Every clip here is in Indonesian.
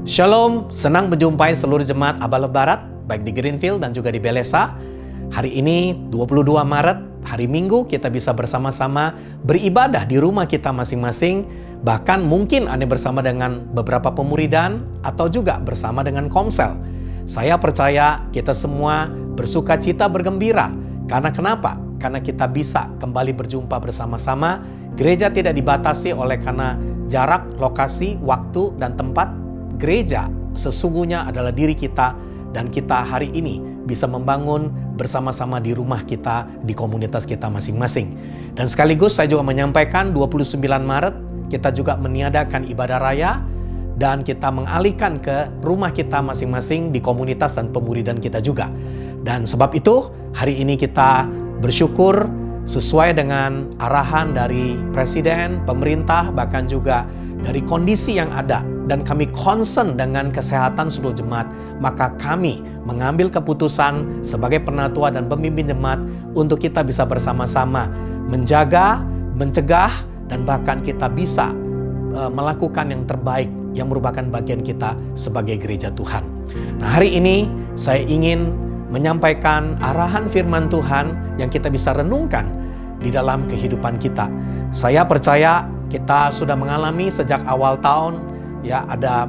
Shalom, senang menjumpai seluruh jemaat Abalov Barat, baik di Greenfield dan juga di Belesa. Hari ini 22 Maret, hari Minggu, kita bisa bersama-sama beribadah di rumah kita masing-masing. Bahkan mungkin Anda bersama dengan beberapa pemuridan atau juga bersama dengan komsel. Saya percaya kita semua bersuka cita bergembira. Karena kenapa? Karena kita bisa kembali berjumpa bersama-sama. Gereja tidak dibatasi oleh karena jarak, lokasi, waktu, dan tempat. Gereja sesungguhnya adalah diri kita, dan kita hari ini bisa membangun bersama-sama di rumah kita, di komunitas kita masing-masing. Dan sekaligus saya juga menyampaikan 29 Maret kita juga meniadakan ibadah raya dan kita mengalihkan ke rumah kita masing-masing di komunitas dan pemuridan kita juga. Dan sebab itu hari ini kita bersyukur sesuai dengan arahan dari Presiden, pemerintah, bahkan juga dari kondisi yang ada, dan kami concern dengan kesehatan seluruh jemaat, maka kami mengambil keputusan sebagai penatua dan pemimpin jemaat untuk kita bisa bersama-sama menjaga, mencegah, dan bahkan kita bisa melakukan yang terbaik yang merupakan bagian kita sebagai gereja Tuhan. Nah, hari ini saya ingin menyampaikan arahan firman Tuhan yang kita bisa renungkan di dalam kehidupan kita. Saya percaya kita sudah mengalami sejak awal tahun, ya, ada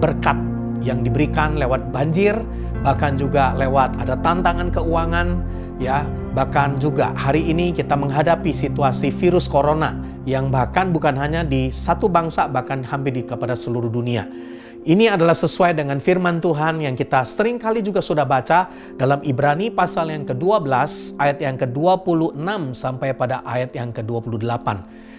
berkat yang diberikan lewat banjir, bahkan juga lewat ada tantangan keuangan, ya, bahkan juga hari ini kita menghadapi situasi virus corona yang bahkan bukan hanya di satu bangsa, bahkan hampir kepada seluruh dunia. Ini adalah sesuai dengan firman Tuhan yang kita sering kali juga sudah baca dalam Ibrani pasal yang ke-12 ayat yang ke-26 sampai pada ayat yang ke-28.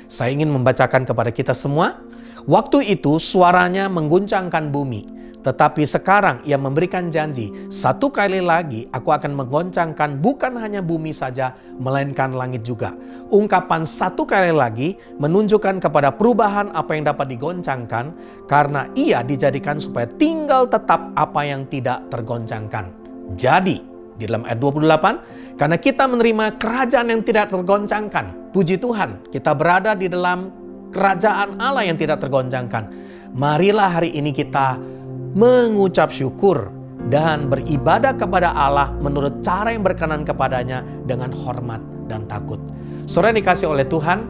Saya ingin membacakan kepada kita semua. Waktu itu suaranya mengguncangkan bumi, tetapi sekarang ia memberikan janji, satu kali lagi aku akan menggoncangkan bukan hanya bumi saja, melainkan langit juga. Ungkapan satu kali lagi menunjukkan kepada perubahan apa yang dapat digoncangkan, karena ia dijadikan supaya tinggal tetap apa yang tidak tergoncangkan. Jadi, di dalam ayat 28, karena kita menerima kerajaan yang tidak tergoncangkan. Puji Tuhan, kita berada di dalam kerajaan Allah yang tidak tergoncangkan. Marilah hari ini kita mengucap syukur dan beribadah kepada Allah menurut cara yang berkenan kepadanya dengan hormat dan takut. Saudara dikasih oleh Tuhan,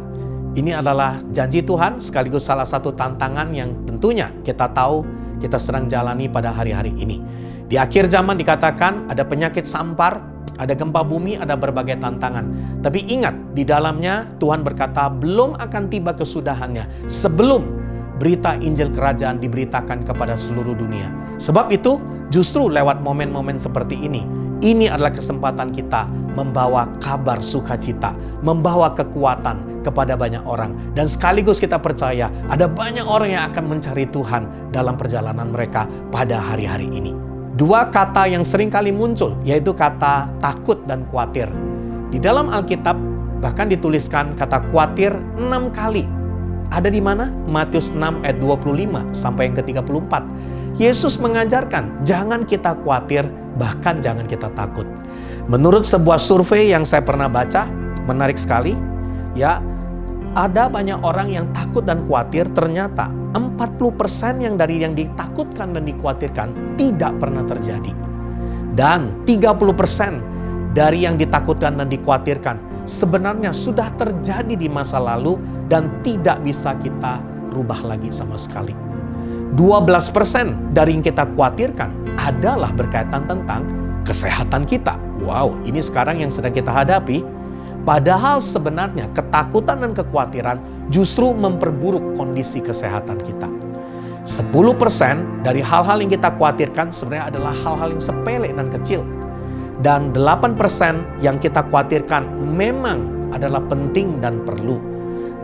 ini adalah janji Tuhan sekaligus salah satu tantangan yang tentunya kita tahu kita sedang jalani pada hari-hari ini. Di akhir zaman dikatakan ada penyakit sampar, ada gempa bumi, ada berbagai tantangan. Tapi ingat, di dalamnya Tuhan berkata belum akan tiba kesudahannya sebelum berita Injil Kerajaan diberitakan kepada seluruh dunia. Sebab itu, justru lewat momen-momen seperti ini adalah kesempatan kita membawa kabar sukacita, membawa kekuatan kepada banyak orang. Dan sekaligus kita percaya ada banyak orang yang akan mencari Tuhan dalam perjalanan mereka pada hari-hari ini. Dua kata yang sering kali muncul, yaitu kata takut dan khawatir. Di dalam Alkitab bahkan dituliskan kata khawatir 6 kali. Ada di mana? Matius 6 ayat 25 sampai yang ke-34. Yesus mengajarkan, jangan kita khawatir, bahkan jangan kita takut. Menurut sebuah survei yang saya pernah baca, menarik sekali, ya, ada banyak orang yang takut dan khawatir, ternyata 40% yang dari yang ditakutkan dan dikhawatirkan tidak pernah terjadi. Dan 30% dari yang ditakutkan dan dikhawatirkan sebenarnya sudah terjadi di masa lalu dan tidak bisa kita rubah lagi sama sekali. 12% dari yang kita khawatirkan adalah berkaitan tentang kesehatan kita. Wow, ini sekarang yang sedang kita hadapi. Padahal sebenarnya ketakutan dan kekhawatiran justru memperburuk kondisi kesehatan kita. 10% dari hal-hal yang kita khawatirkan sebenarnya adalah hal-hal yang sepele dan kecil. Dan 8% yang kita khawatirkan memang adalah penting dan perlu.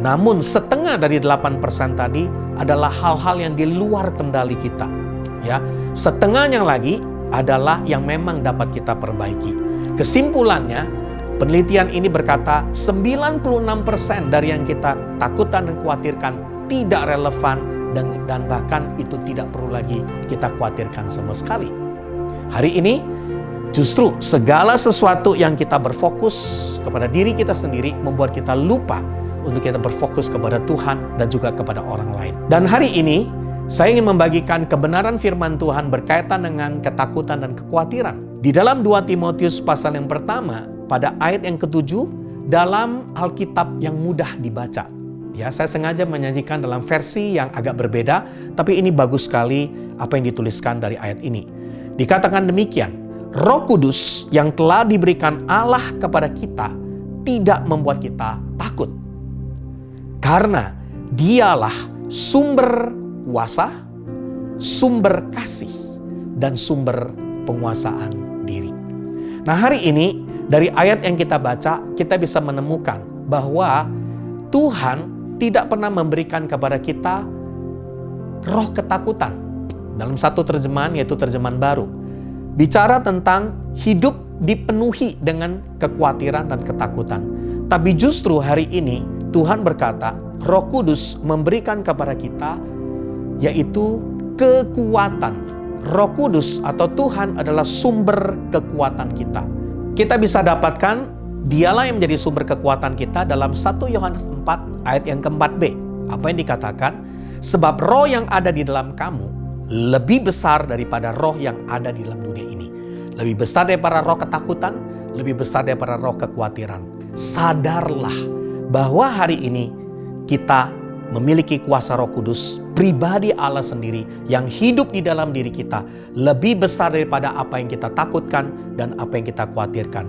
Namun setengah dari 8% tadi adalah hal-hal yang di luar kendali kita. Ya, setengahnya lagi adalah yang memang dapat kita perbaiki. Kesimpulannya, penelitian ini berkata 96% dari yang kita takutkan dan khawatirkan tidak relevan dan bahkan itu tidak perlu lagi kita khawatirkan sama sekali. Hari ini justru segala sesuatu yang kita berfokus kepada diri kita sendiri membuat kita lupa untuk kita berfokus kepada Tuhan dan juga kepada orang lain. Dan hari ini Saya ingin membagikan kebenaran firman Tuhan berkaitan dengan ketakutan dan kekhawatiran. Di dalam 2 Timotius pasal yang pertama, pada ayat yang ke-7, dalam Alkitab yang mudah dibaca. Ya, saya sengaja menyajikan dalam versi yang agak berbeda, tapi ini bagus sekali apa yang dituliskan dari ayat ini. Dikatakan demikian, Roh Kudus yang telah diberikan Allah kepada kita tidak membuat kita takut. Karena Dialah sumber kuasa, sumber kasih, dan sumber penguasaan diri. Nah, hari ini dari ayat yang kita baca, kita bisa menemukan bahwa Tuhan tidak pernah memberikan kepada kita roh ketakutan. Dalam satu terjemahan, yaitu terjemahan baru, bicara tentang hidup dipenuhi dengan kekhawatiran dan ketakutan. Tapi justru hari ini Tuhan berkata, Roh Kudus memberikan kepada kita yaitu kekuatan. Roh Kudus atau Tuhan adalah sumber kekuatan kita. Kita bisa dapatkan Dialah yang menjadi sumber kekuatan kita dalam 1 Yohanes 4 ayat yang ke-4b. Apa yang dikatakan? Sebab roh yang ada di dalam kamu lebih besar daripada roh yang ada di dalam dunia ini. Lebih besar daripada roh ketakutan, lebih besar daripada roh kekhawatiran. Sadarlah bahwa hari ini kita memiliki kuasa Roh Kudus, pribadi Allah sendiri yang hidup di dalam diri kita, lebih besar daripada apa yang kita takutkan dan apa yang kita khawatirkan.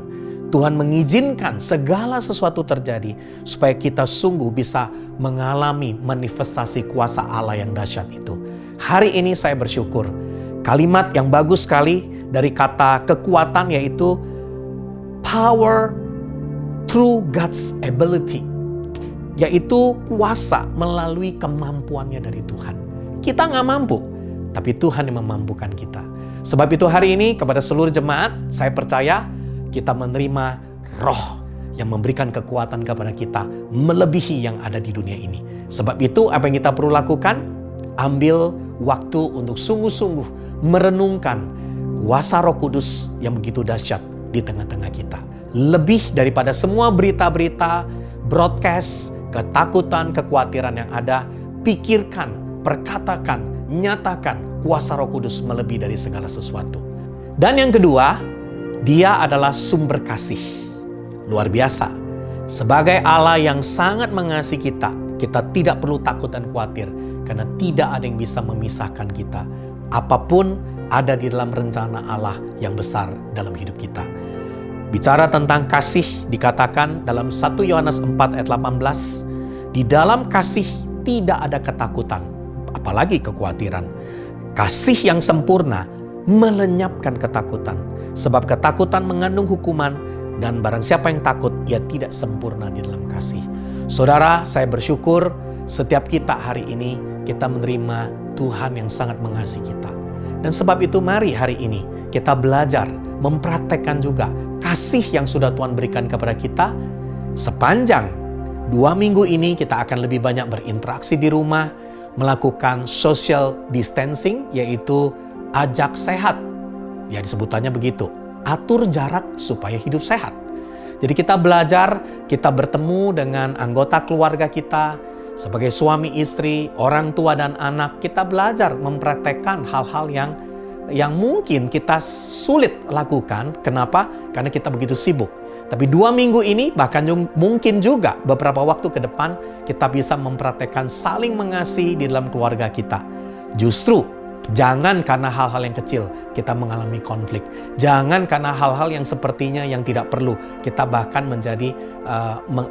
Tuhan mengizinkan segala sesuatu terjadi supaya kita sungguh bisa mengalami manifestasi kuasa Allah yang dahsyat itu. Hari ini saya bersyukur. Kalimat yang bagus sekali dari kata kekuatan yaitu power through God's ability. Yaitu kuasa melalui kemampuannya dari Tuhan. Kita nggak mampu, tapi Tuhan yang memampukan kita. Sebab itu hari ini kepada seluruh jemaat, saya percaya kita menerima roh yang memberikan kekuatan kepada kita melebihi yang ada di dunia ini. Sebab itu apa yang kita perlu lakukan? Ambil waktu untuk sungguh-sungguh merenungkan kuasa Roh Kudus yang begitu dahsyat di tengah-tengah kita. Lebih daripada semua berita-berita, broadcast, ketakutan, kekhawatiran yang ada, pikirkan, perkatakan, nyatakan kuasa Roh Kudus melebihi dari segala sesuatu. Dan yang kedua, Dia adalah sumber kasih. Luar biasa. Sebagai Allah yang sangat mengasihi kita, kita tidak perlu takut dan khawatir karena tidak ada yang bisa memisahkan kita. Apapun ada di dalam rencana Allah yang besar dalam hidup kita. Bicara tentang kasih, dikatakan dalam 1 Yohanes 4 ayat 18, di dalam kasih tidak ada ketakutan, apalagi kekhawatiran. Kasih yang sempurna melenyapkan ketakutan, sebab ketakutan mengandung hukuman, dan barang siapa yang takut, ia tidak sempurna di dalam kasih. Saudara, saya bersyukur setiap kita hari ini, kita menerima Tuhan yang sangat mengasihi kita. Dan sebab itu mari hari ini kita belajar, mempraktekkan juga kasih yang sudah Tuhan berikan kepada kita. Sepanjang 2 minggu ini kita akan lebih banyak berinteraksi di rumah, melakukan social distancing, yaitu ajak sehat. Ya, disebutannya begitu. Atur jarak supaya hidup sehat. Jadi kita belajar, kita bertemu dengan anggota keluarga kita, sebagai suami istri, orang tua dan anak, kita belajar mempraktekkan hal-hal yang mungkin kita sulit lakukan. Kenapa? Karena kita begitu sibuk. Tapi 2 minggu ini, bahkan mungkin juga beberapa waktu ke depan, kita bisa mempraktekkan saling mengasihi di dalam keluarga kita. Justru, jangan karena hal-hal yang kecil kita mengalami konflik. Jangan karena hal-hal yang sepertinya yang tidak perlu. Kita bahkan menjadi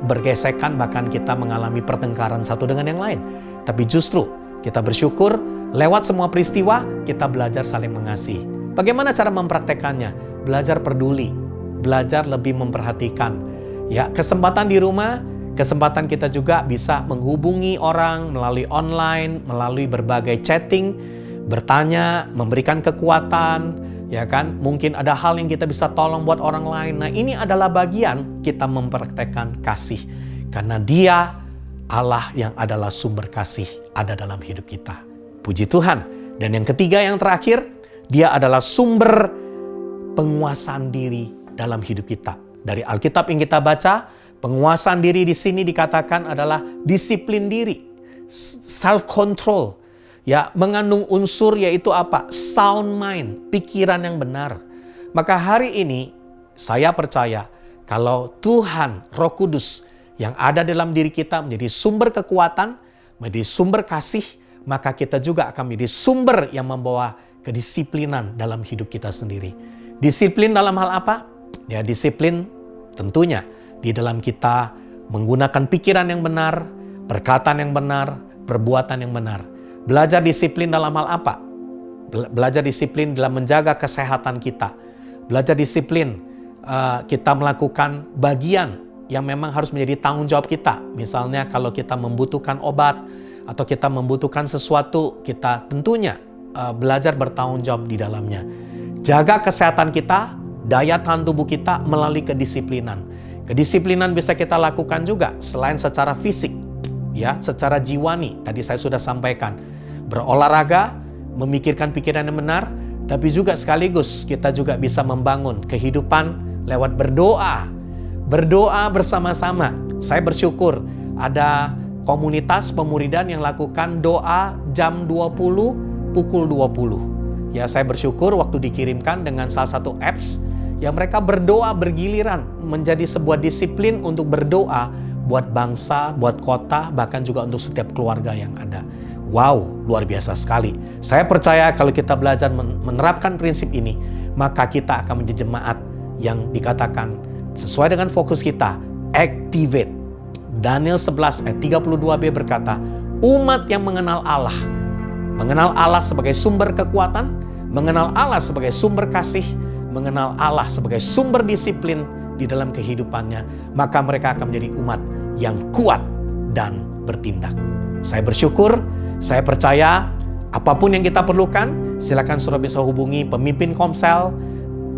bergesekan, bahkan kita mengalami pertengkaran satu dengan yang lain. Tapi justru, kita bersyukur lewat semua peristiwa, kita belajar saling mengasihi. Bagaimana cara mempraktekannya? Belajar peduli, belajar lebih memperhatikan. Ya, kesempatan di rumah, kesempatan kita juga bisa menghubungi orang melalui online, melalui berbagai chatting, bertanya, memberikan kekuatan, ya kan? Mungkin ada hal yang kita bisa tolong buat orang lain. Nah, ini adalah bagian kita mempraktekkan kasih. Karena Dia, Allah yang adalah sumber kasih, ada dalam hidup kita. Puji Tuhan. Dan yang ketiga, yang terakhir, Dia adalah sumber penguasaan diri dalam hidup kita. Dari Alkitab yang kita baca, penguasaan diri di sini dikatakan adalah disiplin diri, self-control. ya mengandung unsur yaitu apa? Sound mind, pikiran yang benar. Maka hari ini saya percaya kalau Tuhan Roh Kudus yang ada dalam diri kita menjadi sumber kekuatan, menjadi sumber kasih, maka kita juga akan menjadi sumber yang membawa kedisiplinan dalam hidup kita sendiri. Disiplin dalam hal apa? Ya, disiplin tentunya di dalam kita menggunakan pikiran yang benar, perkataan yang benar, perbuatan yang benar. Belajar disiplin dalam hal apa? Belajar disiplin dalam menjaga kesehatan kita. Belajar disiplin kita melakukan bagian yang memang harus menjadi tanggung jawab kita. Misalnya kalau kita membutuhkan obat atau kita membutuhkan sesuatu, kita tentunya belajar bertanggung jawab di dalamnya. Jaga kesehatan kita, daya tahan tubuh kita melalui kedisiplinan. Kedisiplinan bisa kita lakukan juga selain secara fisik, ya, secara jiwani. Tadi saya sudah sampaikan, berolahraga, memikirkan pikiran yang benar, tapi juga sekaligus kita juga bisa membangun kehidupan lewat berdoa. Berdoa bersama-sama. Saya bersyukur ada komunitas pemuridan yang lakukan doa jam 20, pukul 20. Ya, saya bersyukur waktu dikirimkan dengan salah satu apps, ya mereka berdoa bergiliran menjadi sebuah disiplin untuk berdoa buat bangsa, buat kota, bahkan juga untuk setiap keluarga yang ada. Wow, luar biasa sekali. Saya percaya kalau kita belajar menerapkan prinsip ini, maka kita akan menjadi jemaat yang dikatakan sesuai dengan fokus kita, activate. Daniel 11 ayat 32b berkata, umat yang mengenal Allah sebagai sumber kekuatan, mengenal Allah sebagai sumber kasih, mengenal Allah sebagai sumber disiplin di dalam kehidupannya, maka mereka akan menjadi umat yang kuat dan bertindak. Saya bersyukur, saya percaya apapun yang kita perlukan, silakan saudara bisa hubungi pemimpin Komsel,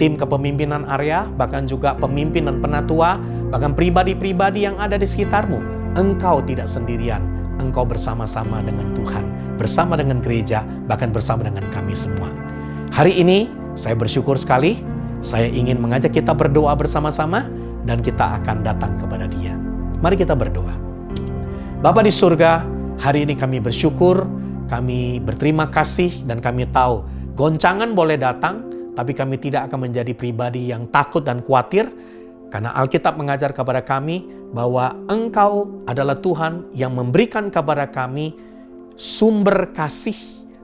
tim kepemimpinan area, bahkan juga pemimpin dan penatua, bahkan pribadi-pribadi yang ada di sekitarmu. Engkau tidak sendirian, engkau bersama-sama dengan Tuhan, bersama dengan gereja, bahkan bersama dengan kami semua. Hari ini saya bersyukur sekali, saya ingin mengajak kita berdoa bersama-sama dan kita akan datang kepada Dia. Mari kita berdoa. Bapa di surga, hari ini kami bersyukur, kami berterima kasih dan kami tahu goncangan boleh datang, tapi kami tidak akan menjadi pribadi yang takut dan khawatir, karena Alkitab mengajar kepada kami bahwa Engkau adalah Tuhan yang memberikan kepada kami sumber kasih,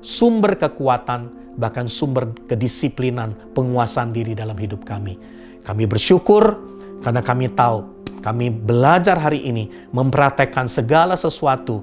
sumber kekuatan, bahkan sumber kedisiplinan, penguasaan diri dalam hidup kami. Kami bersyukur karena kami tahu, kami belajar hari ini mempraktekkan segala sesuatu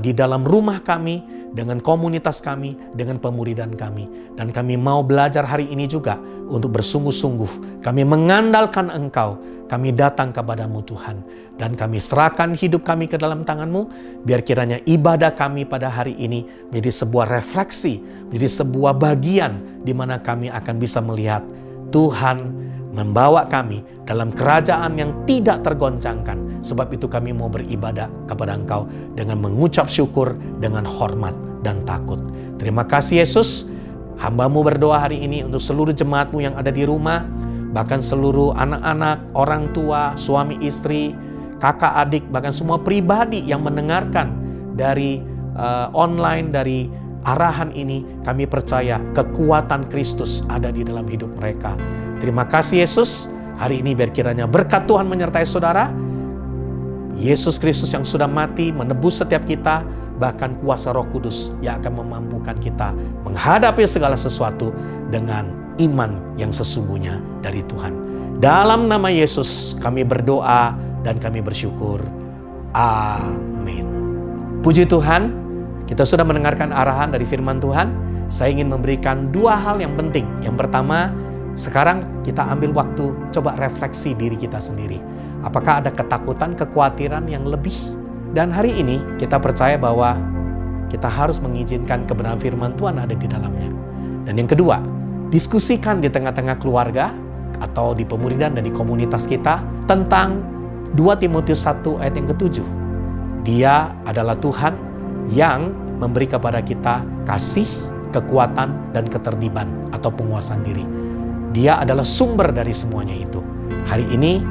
di dalam rumah kami, dengan komunitas kami, dengan pemuridan kami. Dan kami mau belajar hari ini juga untuk bersungguh-sungguh. Kami mengandalkan Engkau, kami datang kepadamu Tuhan. Dan kami serahkan hidup kami ke dalam tangan-Mu, biar kiranya ibadah kami pada hari ini menjadi sebuah refleksi, menjadi sebuah bagian di mana kami akan bisa melihat Tuhan membawa kami dalam kerajaan yang tidak tergoncangkan. Sebab itu kami mau beribadah kepada Engkau dengan mengucap syukur, dengan hormat dan takut. Terima kasih Yesus. Hamba-Mu berdoa hari ini untuk seluruh jemaat-Mu yang ada di rumah, bahkan seluruh anak-anak, orang tua, suami istri, kakak adik, bahkan semua pribadi yang mendengarkan dari online, dari arahan ini. Kami percaya kekuatan Kristus ada di dalam hidup mereka. Terima kasih Yesus. Hari ini biar kiranya berkat Tuhan menyertai saudara. Yesus Kristus yang sudah mati menebus setiap kita, bahkan kuasa Roh Kudus yang akan memampukan kita menghadapi segala sesuatu dengan iman yang sesungguhnya dari Tuhan. Dalam nama Yesus kami berdoa dan kami bersyukur. Amin. Puji Tuhan, kita sudah mendengarkan arahan dari firman Tuhan. Saya ingin memberikan dua hal yang penting. Yang pertama, sekarang kita ambil waktu coba refleksi diri kita sendiri. Apakah ada ketakutan, kekhawatiran yang lebih? Dan hari ini kita percaya bahwa kita harus mengizinkan kebenaran firman Tuhan ada di dalamnya. Dan yang kedua, diskusikan di tengah-tengah keluarga atau di pemuridan dan di komunitas kita tentang 2 Timotius 1 ayat yang ke-7. Dia adalah Tuhan yang memberi kepada kita kasih, kekuatan, dan ketertiban atau penguasaan diri. Dia adalah sumber dari semuanya itu. Hari ini,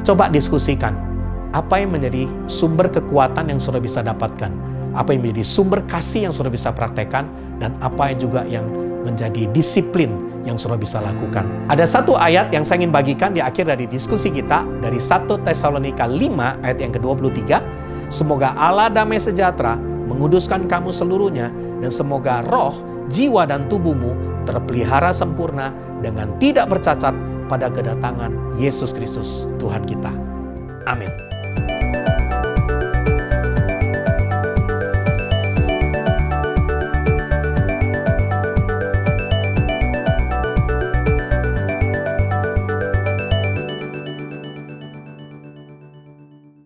coba diskusikan apa yang menjadi sumber kekuatan yang saudara bisa dapatkan. apa yang menjadi sumber kasih yang saudara bisa praktekkan, dan apa yang juga yang menjadi disiplin yang saudara bisa lakukan. Ada satu ayat yang saya ingin bagikan di akhir dari diskusi kita, dari 1 Tesalonika 5 ayat yang ke-23. Semoga Allah damai sejahtera menguduskan kamu seluruhnya, dan semoga roh, jiwa, dan tubuhmu terpelihara sempurna dengan tidak bercacat pada kedatangan Yesus Kristus Tuhan kita. Amin.